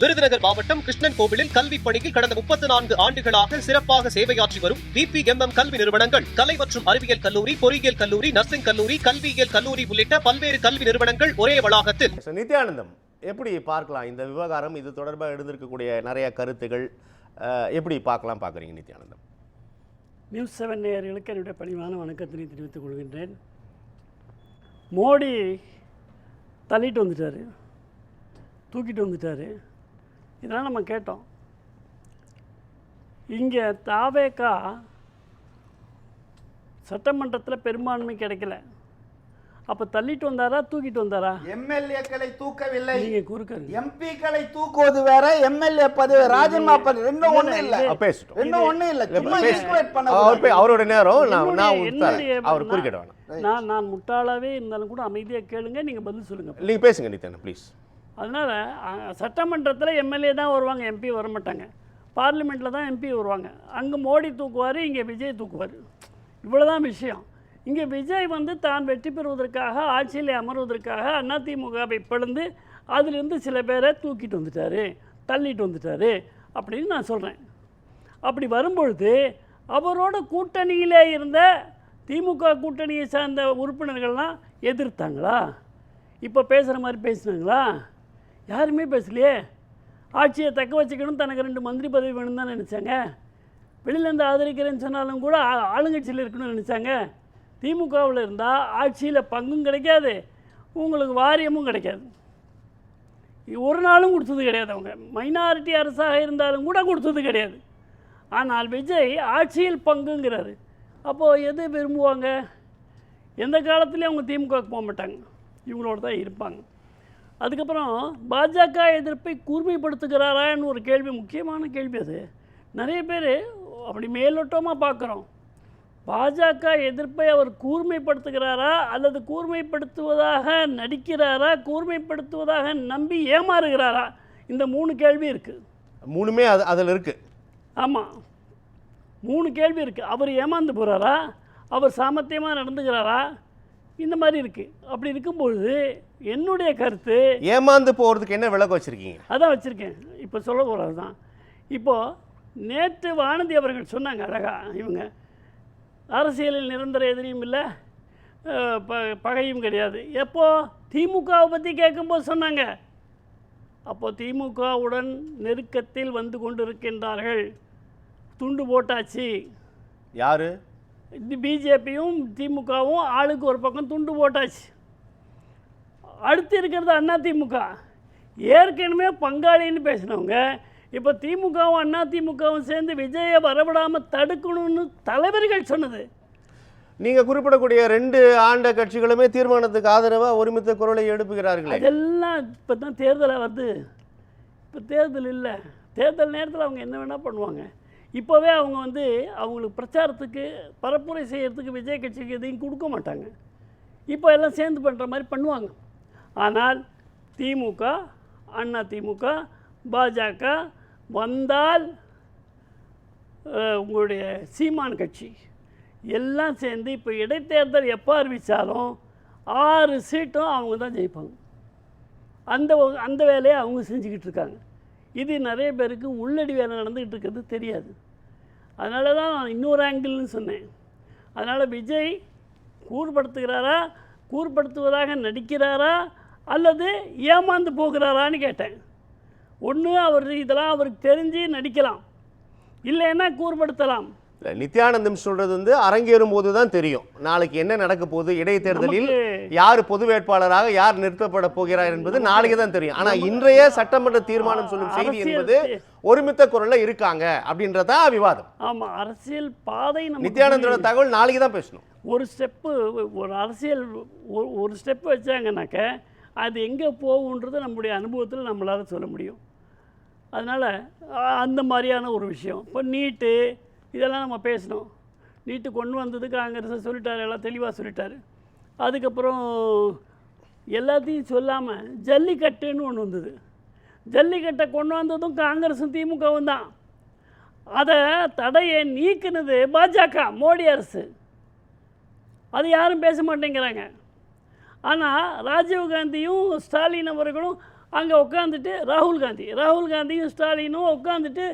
விருதுநகர் மாவட்டம் கிருஷ்ணன் கோவிலில் கல்வி பணியில் கடந்த 34 ஆண்டுகளாக சிறப்பாக சேவையாற்றி வரும் VPMM கல்வி நிறுவனங்கள், கலை மற்றும் அறிவியல் கல்லூரி, பொறியியல் கல்லூரி, நர்சிங் கல்லூரி, கல்வியியல் கல்லூரி உள்ளிட்ட பல்வேறு கல்வி நிறுவனங்கள் ஒரே வளாகத்தில். நித்யானந்தம், எப்படி பார்க்கலாம் இந்த விவகாரம்? இது தொடர்பாக எழுந்திருக்கக்கூடிய நிறைய கருத்துகள் எப்படி பார்க்குறீங்க நித்யானந்தம்? நியூஸ் 7 நேயர்களுக்கு என்னுடைய பணிவான வணக்கத்தினை தெரிவித்துக் கொள்கின்றேன். மோடி தள்ளிட்டு வந்துட்டார், தூக்கிட்டு வந்துட்டார். இதெல்லாம் நம்ம கேட்டோம். இங்கே தாவேகா சட்டமன்றத்தில் பெரும்பான்மை கிடைக்கல. அப்போ தள்ளிட்டு வந்தாரா, தூக்கிட்டு வந்தாரா? எம்எல்ஏக்களை தூக்கவில்லை, நீங்க குறுக்க எம்பிக்களை தூக்குவது வேற, எம்எல்ஏ பதவி ராஜினாமா பண்ண ரெண்டும் ஒண்ணு இல்ல. ரெண்டும் ஒண்ணு இல்ல. சும்மா ஈக்குவேட் பண்ண அவரோட நேரம் அவர் குறுக்கிட வேணாம். நான் முட்டாளாவே இருந்தாலும் கூட அமைதியா கேளுங்க, நீங்க பதில் சொல்லுங்க. நீங்க பேசுங்க நித்யானந்தம் ப்ளீஸ். அதனால் சட்டமன்றத்தில் எம்எல்ஏ தான் வருவாங்க, எம்பி வர மாட்டாங்க. பார்லிமெண்ட்டில் தான் எம்பி வருவாங்க. அங்கே மோடி தூக்குவார், இங்கே விஜய் தூக்குவார். இவ்வளோதான் விஷயம். இங்கே விஜய் வந்து தான் வெற்றி பெறுவதற்காக, ஆட்சியில் அமர்வதற்காக அதிமுகவை பிளந்து அதிலிருந்து சில பேரை தூக்கிட்டு வந்துட்டார், தள்ளிட்டு வந்துட்டார் அப்படின்னு நான் சொல்கிறேன். அப்படி வரும்பொழுது அவரோட கூட்டணியிலே இருந்த திமுக கூட்டணியை சார்ந்த உறுப்பினர்கள்லாம் எதிர்த்தாங்களா? இப்போ பேசுகிற மாதிரி பேசினாங்களா? யாருமே பேசலையே. ஆட்சியை தக்க வச்சுக்கணும், தனக்கு 2 மந்திரி பதவி வேணும் தான் நினச்சாங்க. வெளியிலேருந்து ஆதரிக்கிறேன்னு சொன்னாலும் கூட ஆளுங்கட்சியில் இருக்கணும்னு நினச்சாங்க. திமுகவில் இருந்தால் ஆட்சியில் பங்கும் கிடைக்காது, உங்களுக்கு வாரியமும் கிடைக்காது. ஒரு நாளும் கொடுத்தது கிடையாது. அவங்க மைனாரிட்டி அரசாக இருந்தாலும் கூட கொடுத்தது கிடையாது. ஆனால் விஜய் ஆட்சியில் பங்குங்கிறாரு. அப்போது எது விரும்புவாங்க? எந்த காலத்துலேயும் அவங்க திமுகவுக்கு போக மாட்டாங்க, இவங்களோட தான் இருப்பாங்க. அதுக்கப்புறம் பாஜக எதிர்ப்பை கூர்மைப்படுத்துகிறாரான்னு ஒரு கேள்வி, முக்கியமான கேள்வி அது. நிறைய பேர் அப்படி மேலோட்டமாக பார்க்குறோம். பாஜக எதிர்ப்பை அவர் கூர்மைப்படுத்துகிறாரா அல்லது கூர்மைப்படுத்துவதாக நடிக்கிறாரா, கூர்மைப்படுத்துவதாக நம்பி ஏமாறுகிறாரா? இந்த 3 கேள்வி இருக்குது. 3மே அதில் இருக்குது. ஆமாம், 3 கேள்வி இருக்குது. அவர் ஏமாந்து போகிறாரா, அவர் சாமர்த்தியமாக நடந்துக்கிறாரா, இந்த மாதிரி இருக்குது. அப்படி இருக்கும்பொழுது என்னுடைய கருத்து, ஏமாந்து போகிறதுக்கு என்ன விளக்கம் வச்சுருக்கீங்க? அதான் வச்சுருக்கேன், இப்போ சொல்ல போகிறது தான். இப்போது நேற்று வானதி அவர்கள் சொன்னாங்க அழகா, இவங்க அரசியலில் நிரந்தர எதிரியும் இல்லை, பகையும் கிடையாது. எப்போ திமுகவை பற்றி கேட்கும்போது சொன்னாங்க. அப்போ திமுகவுடன் நெருக்கத்தில் வந்து கொண்டிருக்கின்றார்கள், துண்டு போட்டாச்சு. யார்? பிஜேபியும் திமுகவும் ஆளுக்கு ஒரு பக்கம் துண்டு போட்டாச்சு. அடுத்து இருக்கிறது அதிமுக. ஏற்கனவே பங்காளின்னு பேசினவங்க இப்போ திமுகவும் அதிமுகவும் சேர்ந்து விஜயை வரவிடாமல் தடுக்கணும்னு தலைவர்கள் சொன்னது. நீங்கள் குறிப்பிடக்கூடிய 2 ஆண்ட கட்சிகளுமே தீர்மானத்துக்கு ஆதரவாக ஒருமித்த குரலை எழுப்புகிறார்கள். அதெல்லாம் இப்போ தான் தேர்தலாக வருது. இப்போ தேர்தல் இல்லை. தேர்தல் நேரத்தில் அவங்க என்ன வேணால் பண்ணுவாங்க. இப்போவே அவங்க வந்து அவங்களுக்கு பிரச்சாரத்துக்கு பரப்புரை செய்கிறதுக்கு விஜய் கட்சிக்கு எதையும் கொடுக்க மாட்டாங்க. இப்போ எல்லாம் சேர்ந்து பண்ணுற மாதிரி பண்ணுவாங்க. ஆனால் திமுக, அதிமுக, பாஜக வந்தால் உங்களுடைய சீமான் கட்சி எல்லாம் சேர்ந்து இப்போ இடைத்தேர்தல் எப்போ அறிவித்தாலும் 6 சீட்டும் அவங்க தான் ஜெயிப்பாங்க. அந்த வேலையை அவங்க செஞ்சுக்கிட்டு இருக்காங்க. இது நிறைய பேருக்கு உள்ளடி வேலை நடந்துக்கிட்டு இருக்கிறது தெரியாது. அதனால தான் நான் இன்னொரு ஆங்கிள்னு சொன்னேன். அதனால் விஜய் கூர்படுத்துகிறாரா, கூர்படுத்துவதாக நடிக்கிறாரா அல்லது ஏமாந்து போகிறாரான்னு கேட்டேன். ஒன்று இதெல்லாம் அவருக்கு தெரிஞ்சு நடிக்கலாம், இல்லைன்னா கூர்படுத்தலாம். நித்யானந்தம் சொல்றது வந்து அரங்கேறும் போது தான் தெரியும் நாளைக்கு என்ன நடக்க போகுது, இடைத்தேர்தலில் யார் பொது வேட்பாளராக யார் நிறுத்தப்பட போகிறார் என்பது நாளைக்கு தான் தெரியும். ஆனா இன்றைய சட்டமன்ற தீர்மானம் சொல்லும் செய்தி என்பது ஒருமித்த குரல்ல இருக்காங்க அப்படின்றதா விவாதம். ஆமா, அரசியல் பாதை நித்யானந்தோட தகவல் நாளைக்கு தான் பேசணும். ஒரு ஸ்டெப்பு, ஒரு அரசியல் ஒரு ஸ்டெப் வச்சாங்கன்னாக்க அது எங்கே போகுன்றது நம்முடைய அனுபவத்தில் நம்மளால் சொல்ல முடியும். அதனால் அந்த மாதிரியான ஒரு விஷயம். இப்போ நீட்டு இதெல்லாம் நம்ம பேசணும். நீட்டு கொண்டு வந்தது காங்கிரஸை சொல்லிட்டார், எல்லாம் தெளிவாக சொல்லிட்டார். அதுக்கப்புறம் எல்லாத்தையும் சொல்லாமல் ஜல்லிக்கட்டுன்னு ஒன்று வந்தது. ஜல்லிக்கட்டை கொண்டு வந்ததும் காங்கிரஸும் திமுகவும் தான். அதை தடையை நீக்கினது பாஜக, மோடி அரசு. அது யாரும் பேச மாட்டேங்கிறாங்க. ஆனால் ராஜீவ்காந்தியும் ஸ்டாலின் அவர்களும் அங்கே உட்காந்துட்டு ராகுல் காந்தியும் ஸ்டாலினும் உட்காந்துட்டு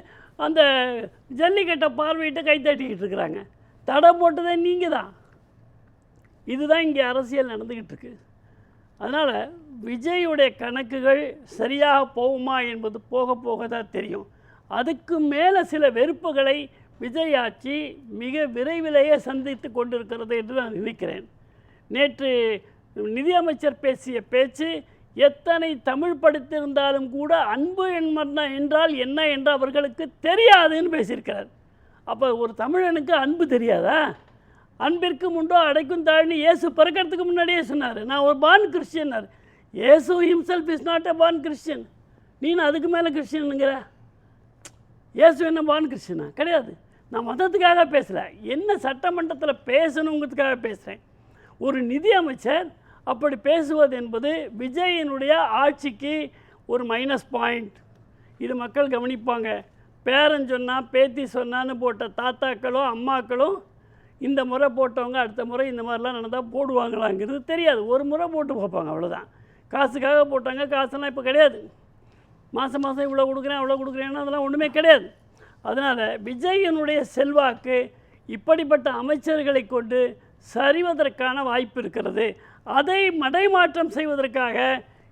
அந்த ஜல்லிக்கட்டை பார்வையிட்டு கைத்தட்டிக்கிட்டு இருக்கிறாங்க. தடை போட்டதே நீங்கள் தான். இதுதான் இங்கே அரசியல் நடந்துக்கிட்டு இருக்கு. அதனால் விஜயுடைய கணக்குகள் சரியாக போகுமா என்பது போக போக தான் தெரியும். அதுக்கு மேலே சில வெறுப்புகளை விஜய் ஆட்சி மிக விரைவிலேயே சந்தித்து கொண்டிருக்கிறது என்று நான் நினைக்கிறேன். நேற்று நிதியமைச்சர் பேசிய பேச்சு எத்தனை தமிழ் படித்திருந்தாலும் கூட அன்பு என்றால் என்ன என்று அவர்களுக்கு தெரியாதுன்னு பேசியிருக்கிறார். அப்போ ஒரு தமிழனுக்கு அன்பு தெரியாதா? அன்பிற்கு முண்டோ அடைக்கும் தாழ்னு இயேசு பிறக்கிறதுக்கு முன்னாடியே சொன்னார், நான் ஒரு பார்ன் கிறிஸ்டியன்னார். இயேசு himself is not a born Christian. நீನು அதுக்கு மேலே கிறிஸ்டியனுங்கிற? இயேசு என்ன பார்ன் கிறிஸ்டியனா? கிடையாது. நான் மதத்துக்காக பேசலை, என்ன சட்டமன்றத்தில் பேசணுங்கிறதுக்காக பேசுகிறேன். ஒரு நிதி அமைச்சர் அப்படி பேசுவது என்பது விஜயினுடைய ஆட்சிக்கு ஒரு மைனஸ் பாயிண்ட். இது மக்கள் கவனிப்பாங்க. பேரன் சொன்னால் பேத்தி சொன்னான்னு போட்ட தாத்தாக்களும் அம்மாக்களும் இந்த முறை போட்டவங்க அடுத்த முறை இந்த மாதிரிலாம் நடந்தால் போடுவாங்களாங்கிறது தெரியாது. ஒரு முறை போட்டு பார்ப்பாங்க, அவ்வளோதான். காசுக்காக போட்டாங்க. காசெல்லாம் இப்போ கிடையாது. மாதம் மாதம் இவ்வளோ கொடுக்குறேன்னா அதெல்லாம் ஒன்றுமே கிடையாது. அதனால் விஜயனுடைய செல்வாக்கு இப்படிப்பட்ட அமைச்சர்களை கொண்டு சரிவதற்கான வாய்ப்பு இருக்கிறது. அதை மடைமாற்றம் செய்வதற்காக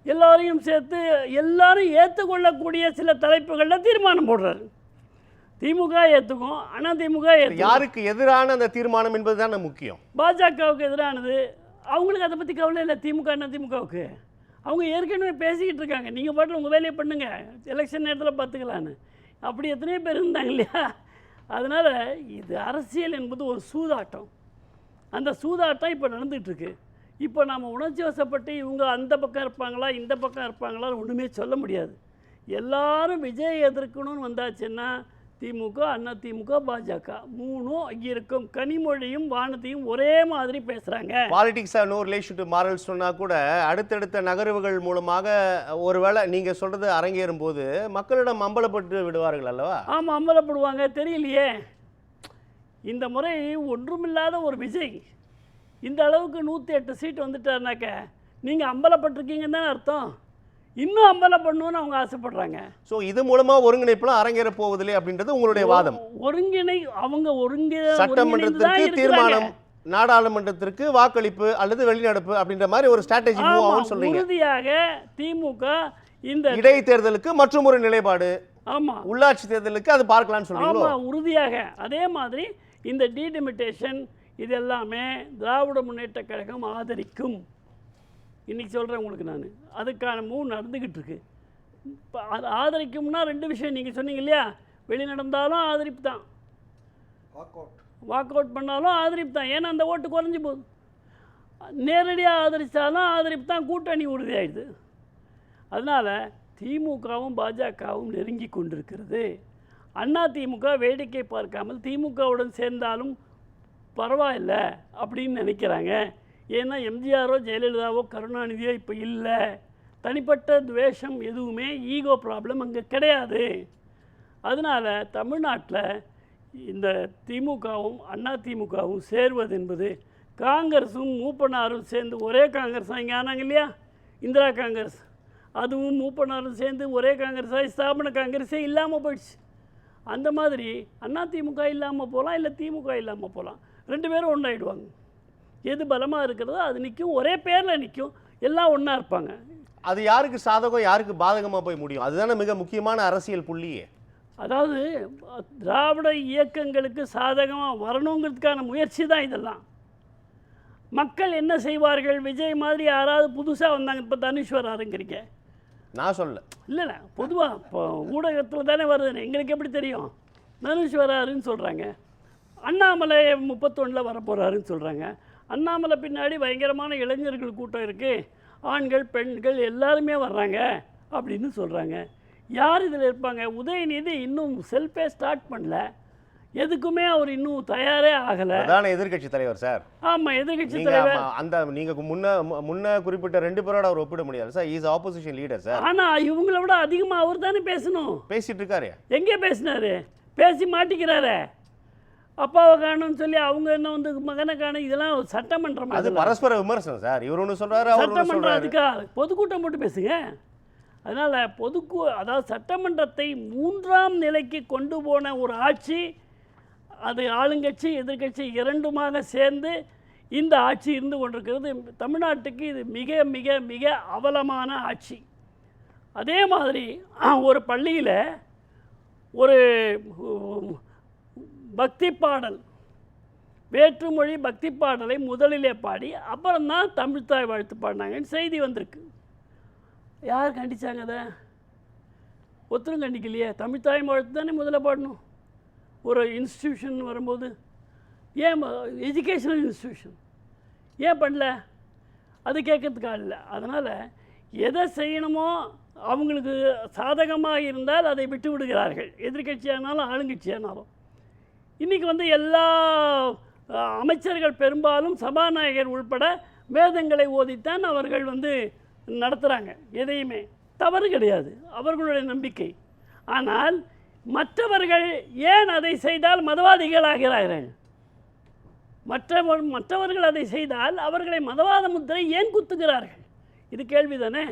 எல்லோரையும் சேர்த்து எல்லாரும் ஏற்றுக்கொள்ளக்கூடிய சில தலைப்புகளில் தீர்மானம் போடுறாரு. திமுக ஏற்றுக்கும், அதிமுக ஏற்றுக்கும். யாருக்கு எதிரான அந்த தீர்மானம் என்பது தானே முக்கியம். பாஜகவுக்கு எதிரானது. அவங்களுக்கு அதை பற்றி கவலை இல்லை. திமுகவுக்கு அவங்க ஏற்கனவே பேசிக்கிட்டு இருக்காங்க, நீங்கள் பாட்டில் உங்கள் வேலையை பண்ணுங்கள், எலெக்ஷன் நேரத்தில் பார்த்துக்கலான்னு. அப்படி எத்தனையோ பேர் இருந்தாங்க இல்லையா? அதனால் இது அரசியல் என்பது ஒரு சூதாட்டம். அந்த சூதாட்டம் இப்போ நடந்துகிட்ருக்கு. இப்போ நாம் உணர்ச்சி வசப்பட்டு இவங்க அந்த பக்கம் இருப்பாங்களா இந்த பக்கம் இருப்பாங்களான்னு ஒன்றுமே சொல்ல முடியாது. எல்லாரும் விஜய் எதிர்க்கணும்னு வந்தாச்சுன்னா திமுக, அதிமுக, பாஜக மூணும் இருக்கும். கனிமொழியும் வானத்தையும் ஒரே மாதிரி பேசுகிறாங்க. Politics no relation to morals சொன்னால் கூட அடுத்தடுத்த நகர்வுகள் மூலமாக ஒருவேளை நீங்கள் சொல்கிறது அரங்கேறும் போது மக்களிடம் அம்பலப்பட்டு விடுவார்கள் அல்லவா? ஆமாம், அம்பலப்படுவாங்க. தெரியலையே, இந்த முறை ஒன்றுமில்லாத ஒரு விஜய் இந்த அளவுக்கு 108 சீட் வந்துட்டாருனாக்க நீங்கள் அம்பலப்பட்டிருக்கீங்கன்னு தானே அர்த்தம். இன்னும் அம்பலம் பண்ணணும்னு அவங்க ஆசைப்படுறாங்க. ஸோ இது மூலமாக ஒருங்கிணைப்புலாம் அரங்கேற போவதில்லை அப்படின்றது உங்களுடைய வாதம். சட்டமன்றத்திற்கு தீர்மானம், நாடாளுமன்றத்திற்கு வாக்களிப்பு அல்லது வெளிநடப்பு அப்படின்ற மாதிரி ஒரு ஸ்ட்ராட்டஜி மூவ் ஆகும் சொல்றீங்க. உறுதியாக திமுக இந்த இடைத்தேர்தலுக்கு மற்றும் ஒரு நிலைப்பாடு, ஆமாம், உள்ளாட்சி தேர்தலுக்கு அது பார்க்கலாம்னு சொல்றீங்களோ? ஆமாம், உறுதியாக. அதே மாதிரி இந்த டீலிமிட்டேஷன் இது எல்லாமே திராவிட முன்னேற்ற கழகம் ஆதரிக்கும். இன்றைக்கி சொல்கிறேன் உங்களுக்கு, நான் அதுக்கான மூவ் நடந்துக்கிட்டு இருக்கு. இப்போ அது ஆதரிக்கும்னா ரெண்டு விஷயம் நீங்கள் சொன்னீங்க இல்லையா? வெளி நடந்தாலும் ஆதரிப்பு தான், வாக் அவுட் பண்ணாலும் ஆதரிப்பு தான். ஏன்னா அந்த ஓட்டு குறைஞ்சி போகுது. நேரடியாக ஆதரித்தாலும் ஆதரிப்பு தான், கூட்டணி உறுதியாயிடுது. அதனால் திமுகவும் பாஜகவும் நெருங்கி கொண்டிருக்கிறது. அதிமுக வேடிக்கை பார்க்காமல் திமுகவுடன் சேர்ந்தாலும் பரவாயில்ல அப்படின்னு நினைக்கிறாங்க. ஏன்னா எம்ஜிஆரோ ஜெயலலிதாவோ கருணாநிதியோ இப்போ இல்லை. தனிப்பட்ட துவேஷம் எதுவுமே, ஈகோ ப்ராப்ளம் அங்கே கிடையாது. அதனால் தமிழ்நாட்டில் இந்த திமுகவும் அதிமுகவும் சேர்வது என்பது காங்கிரஸும் மூப்பனாரும் சேர்ந்து ஒரே காங்கிரஸ் இங்கே ஆனாங்க இல்லையா? இந்திரா காங்கிரஸ், அதுவும் மூப்பனாரும் சேர்ந்து ஒரே காங்கிரஸாக ஸ்தாபன காங்கிரஸே இல்லாமல் போயிடுச்சு. அந்த மாதிரி அதிமுக இல்லாமல் போகலாம், இல்லை திமுக இல்லாமல் போகலாம். ரெண்டு பேரும் ஒன்றாயிடுவாங்க. எது பலமாக இருக்கிறதோ அது நிற்கும், ஒரே பேரில் நிற்கும், எல்லாம் ஒன்றா இருப்பாங்க. அது யாருக்கு சாதகம் யாருக்கு பாதகமாக போய் முடியும்? அதுதானே மிக முக்கியமான அரசியல் புள்ளியே. அதாவது திராவிட இயக்கங்களுக்கு சாதகமாக வரணுங்கிறதுக்கான முயற்சி தான் இதெல்லாம். மக்கள் என்ன செய்வார்கள்? விஜய் மாதிரி யாராவது புதுசாக வந்தாங்க, இப்போ தனுஷ் வராருங்கிறீங்க, நான் சொல்ல இல்லைண்ணா, பொதுவாக இப்போ ஊடகத்தில் தானே வருதுன்னு எங்களுக்கு எப்படி தெரியும்? தனுஷ் வராருன்னு சொல்கிறாங்க, அண்ணாமலை 31 வரப்போகிறாருன்னு சொல்கிறாங்க. அண்ணாமலை பின்னாடி பயங்கரமான இளைஞர்கள் கூட்டம் இருக்குது, ஆண்கள் பெண்கள் எல்லாருமே வர்றாங்க அப்படின்னு சொல்கிறாங்க. யார் இதில் இருப்பாங்க? உதயநிதி இன்னும் செல்ஃபே ஸ்டார்ட் பண்ணல, எதுக்குமே அவர் இன்னும் தயாரே ஆகலை. அதான எதிர்கட்சி தலைவர் சார். ஆமாம், எதிர்கட்சி தலைவர். அந்த நீங்கள் முன்ன குறிப்பிட்ட 2 பேரோட அவர் ஒப்பிட முடியாது sir. Is opposition leader sir. ஆனால் இவங்கள விட அதிகமாக அவர் தானே பேசணும். பேசிட்டு இருக்காரு. எங்கே பேசினாரு? பேசி மாட்டிக்கிறாரு. அப்பாவை காணும்னு சொல்லி அவங்க என்ன வந்து மகனை காணும். இதெல்லாம் சட்டமன்றம், அது பரஸ்பர விமர்சனம் சார். இவர் ஒன்று சொல்றாரு, சட்டமன்றம். அதுக்கா பொதுக்கூட்டம் போட்டு பேசுங்க. அதனால் அதாவது சட்டமன்றத்தை 3ஆம் நிலைக்கு கொண்டு போன ஒரு ஆட்சி, அது ஆளுங்கட்சி எதிர்க்கட்சி இரண்டுமாக சேர்ந்து இந்த ஆட்சி இருந்து கொண்டிருக்கிறது. தமிழ்நாட்டுக்கு இது மிக மிக மிக அவலமான ஆட்சி. அதே மாதிரி ஒரு பள்ளியில் ஒரு பக்தி பாடல், வேற்றுமொழி பக்தி பாடலை முதலிலே பாடி அப்புறம்தான் தமிழ்த்தாய் வாழ்த்து பாடினாங்கன்னு செய்தி வந்திருக்கு. யார் கண்டிச்சாங்க? அதை ஒருத்தரும் கண்டிக்கலையே. தமிழ்த்தாய் வாழ்த்து தானே முதல்ல பாடணும் ஒரு இன்ஸ்டிடியூஷன் வரும்போது. ஏன் எஜுகேஷனல் இன்ஸ்டிடியூஷன் ஏன் பண்ணல? அது கேட்கறதுக்கு ஆள் இல்லை. அதனால் எதை செய்யணுமோ அவங்களுக்கு சாதகமாக இருந்தால் அதை விட்டு விடுகிறார்கள், எதிர்கட்சியானாலும் ஆளுங்கட்சியானாலும். இன்றைக்கி வந்து எல்லா அமைச்சர்கள் பெரும்பாலும் சபாநாயகர் உள்பட வேதங்களை ஓதித்தான் அவர்கள் வந்து நடத்துகிறாங்க. எதையுமே தவறு கிடையாது, அவர்களுடைய நம்பிக்கை. ஆனால் மற்றவர்கள் ஏன் அதை செய்தால் மதவாதிகள் ஆகிறார்கள்? மற்றவர்கள் அதை செய்தால் அவர்களை மதவாத முத்திரை ஏன் குத்துகிறார்கள்? இது கேள்வி தானே.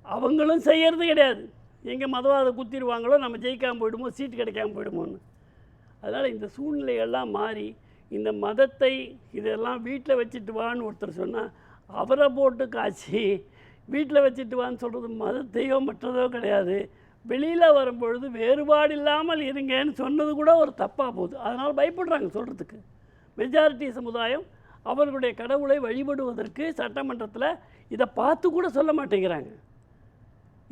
அவங்களும் செய்கிறது கிடையாது. எங்கே மதவாத குத்திடுவாங்களோ, நம்ம ஜெயிக்காமல் போயிடுமோ, சீட்டு கிடைக்காமல் போயிடுமோன்னு. அதனால் இந்த சூழ்நிலையெல்லாம் மாறி இந்த மதத்தை இதெல்லாம் வீட்டில் வச்சுட்டு வான்னு ஒருத்தர் சொன்னால் அவரை போட்டு காய்ச்சி வீட்டில் வச்சுட்டு வான்னு சொல்கிறது மதத்தையோ மற்றதோ கிடையாது. வெளியில் வரும்பொழுது வேறுபாடு இல்லாமல் இருங்கன்னு சொன்னது கூட ஒரு தப்பாக போகுது. அதனால் பயப்படுறாங்க சொல்கிறதுக்கு. மெஜாரிட்டி சமுதாயம் அவர்களுடைய கடவுளை வழிபடுவதற்கு சட்டமன்றத்தில் இதை பார்த்து கூட சொல்ல மாட்டேங்கிறாங்க.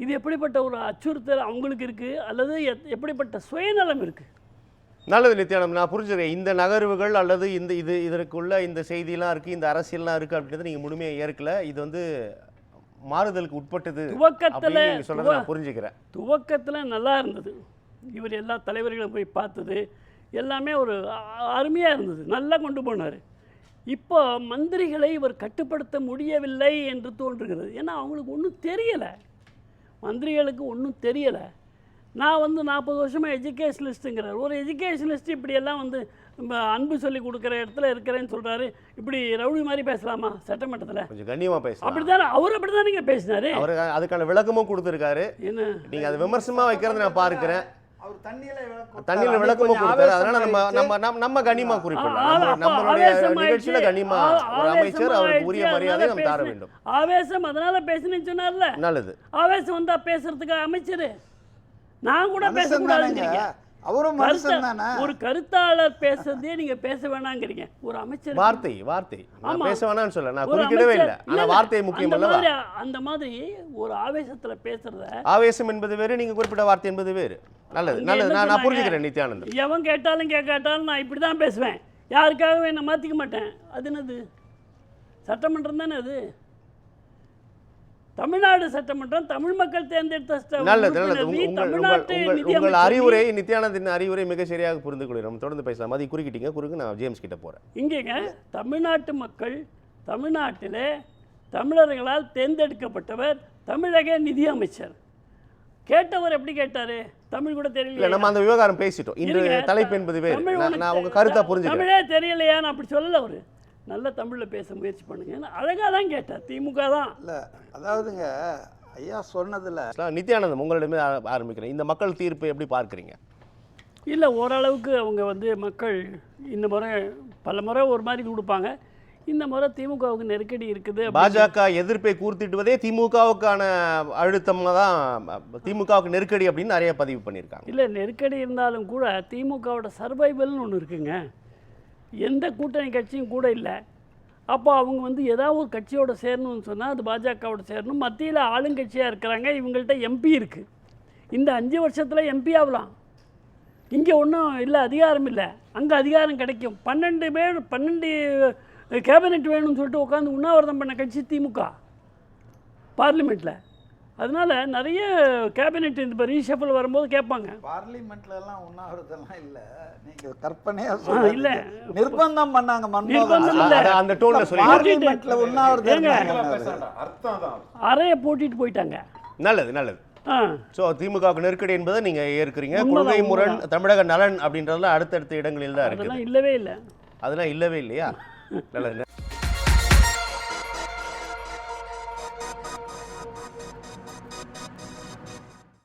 இது எப்படிப்பட்ட ஒரு அச்சுறுத்தல் அவங்களுக்கு இருக்குது, அல்லது எப்படிப்பட்ட சுயநலம் இருக்குது? நல்லது நித்யானந்த், நான் புரிஞ்சுக்கிறேன். இந்த நகர்வுகள் அல்லது இதற்குள்ள இந்த செய்தியெல்லாம் இருக்குது, இந்த அரசியல்லாம் இருக்குது அப்படின்றது நீங்கள் முழுமையாக ஏற்கல. இது வந்து மாறுதலுக்கு உட்பட்டது துவக்கத்தில் சொல்கிறத நான் புரிஞ்சுக்கிறேன். துவக்கத்தில் நல்லா இருந்தது. இவர் எல்லா தலைவர்களும் போய் பார்த்தது எல்லாமே ஒரு அருமையாக இருந்தது, நல்லா கொண்டு போனார். இப்போ மந்திரிகளை இவர் கட்டுப்படுத்த முடியவில்லை என்று தோன்றுகிறது. ஏன்னா அவங்களுக்கு ஒன்றும் தெரியலை, மந்திரிகளுக்கு ஒன்றும் தெரியலை. நான் வந்து 40 வருஷமாக எஜுகேஷனலிஸ்ட்டுங்கிறார். ஒரு எஜுகேஷனலிஸ்ட் இப்படியெல்லாம் வந்து அன்பு சொல்லி கொடுக்குற இடத்துல இருக்கிறேன்னு சொல்கிறாரு. இப்படி ரவுடி மாதிரி பேசலாமா சட்டமன்றத்தில்? கொஞ்சம் கண்ணியமாக பேசலாம். அப்படி தானே அவர் அப்படி தான் நீங்கள் பேசினாரு. அவர் அதுக்கான விளக்கமும் கொடுத்துருக்காரு. என்ன நீங்கள் அதை விமர்சனமாக வைக்கிறது நான் பார்க்கிறேன். தண்ணியில் விளக்கமும் கொடுத்தாரு. அதனால நம்ம கண்ணியமா குறிப்பிடலாம். நம்மளுடைய நிகழ்ச்சியில கண்ணியமா ஒரு அமைச்சர் அவருக்கு உரிய மரியாதை நம்ம தர வேண்டும். ஆவேசம் அதனால பேசுனேன்னு சொன்னார்ல. நல்லது. ஆவேசம் வந்தா பேசுறதுக்கு அமைச்சர் நான் கூட பேசக்கூடாதுங்கிறீங்க. அவரும் மனுஷன் தானே. ஒரு கருத்தாளர் பேசுறதே நீங்க பேச வேணாங்கிறீங்க. ஒரு அமைச்சர் வார்த்தை நான் பேச வேணாம்னு சொல்ல, நான் குறிப்பிடவே இல்லை. ஆனா வார்த்தை முக்கியம் அல்லவா? அந்த மாதிரி ஒரு ஆவேசத்துல பேசுறத, ஆவேசம் என்பது வேறு, நீங்க குறிப்பிட்ட வார்த்தை என்பது வேறு. நல்லது நல்லது, நான் புரிஞ்சுக்கிறேன் நித்யானந்த். எவன் கேட்டாலும் கேட்காட்டாலும் நான் இப்படி தான் பேசுவேன், யாருக்காகவும் என்ன மாற்றிக்க மாட்டேன். அது என்னது? சட்டமன்றம் தானே அது. தமிழ்நாடு சட்டமன்றம் தமிழ் மக்கள் தேர்ந்தெடுத்த. நல்லது நல்லது. உங்கள் அறிவுரை, நித்யானந்தின் அறிவுரை மிக சரியாக புரிந்து கொள்கிறோம். தொடர்ந்து பேசலாம். அதை குறுக்கிட்டீங்க, குறுக்கு நான் ஜேம்ஸ் கிட்ட போகிறேன். இங்கேங்க தமிழ்நாட்டு மக்கள், தமிழ்நாட்டில் தமிழர்களால் தேர்ந்தெடுக்கப்பட்டவர் தமிழக நிதி அமைச்சர். கேட்டவர் எப்படி கேட்டாரு? தமிழ் கூட தெரியல. நம்ம அந்த விவகாரம் பேசிட்டோம். இந்த தலைப்பு என்பது வேறு. நான் உங்க கருத்தை புரிஞ்சுக்கிறேன். தமிழே தெரியலையான்னு அப்படி சொல்லல. அவரு நல்ல தமிழில் பேச முயற்சி பண்ணுங்க, அழகாக தான் கேட்டார். திமுக தான் இல்லை, அதாவதுங்க ஐயா சொன்னதில். நித்யானந்தம், உங்களிடமே ஆரம்பிக்கிறேன். இந்த மக்கள் தீர்ப்பை எப்படி பார்க்குறீங்க? இல்லை, ஓரளவுக்கு அவங்க வந்து மக்கள் இந்த முறை பல முறை ஒரு மாதிரி கொடுப்பாங்க. இந்த முறை திமுகவுக்கு நெருக்கடி இருக்குது. பாஜக எதிர்ப்பை கூர்த்திட்டுவதே திமுகவுக்கான அழுத்தமாக தான், திமுகவுக்கு நெருக்கடி அப்படின்னு நிறைய பதிவு பண்ணியிருக்காங்க. இல்லை, நெருக்கடி இருந்தாலும் கூட திமுகவோட சர்வைவல்னு ஒன்று இருக்குங்க. எந்த கூட்டணி கட்சியும் கூட இல்லை. அப்போ அவங்க வந்து ஏதாவது ஒரு கட்சியோட சேரணும்னு சொன்னால் அது பாஜகவோட சேரணும். மத்தியில் ஆளுங்கட்சியாக இருக்கிறாங்க, இவங்கள்ட்ட எம்பி இருக்குது. இந்த 5 வருஷத்தில் எம்பி ஆகலாம். இங்கே ஒன்றும் இல்லை, அதிகாரம் இல்லை. அங்கே அதிகாரம் கிடைக்கும். 12 கேபினெட் வேணும்னு சொல்லிட்டு உட்காந்து உண்ணாவிரதம் பண்ண கட்சி திமுக பார்லிமெண்ட்டில். அதனால நிறைய கேபினெட் இந்த ரீஷஃபிள் வரும்போது கேட்பாங்க. பார்லிமெண்ட்ல எல்லாம் உண்ணாவிரதம்லாம் இல்லை, நீங்க கற்பனையா சொல்லுங்க. இல்லை, நிர்பந்தம் பண்ணாங்க. அந்த டோன்ல சொல்லி பார்லிமெண்ட்ல உண்ணாவிரதம் அறைய போட்டிட்டு போயிட்டாங்க. நல்லது நல்லது. ஸோ திமுகவுக்கு நெருக்கடி என்பதை நீங்க ஏற்கிறீங்க. கொள்கை முரண், தமிழக நலன் அப்படின்றதுல அடுத்தடுத்த இடங்களில் தான் இருக்கு. அதெல்லாம் இல்லவே இல்லை. அதெல்லாம் இல்லவே இல்லையா? நல்லது.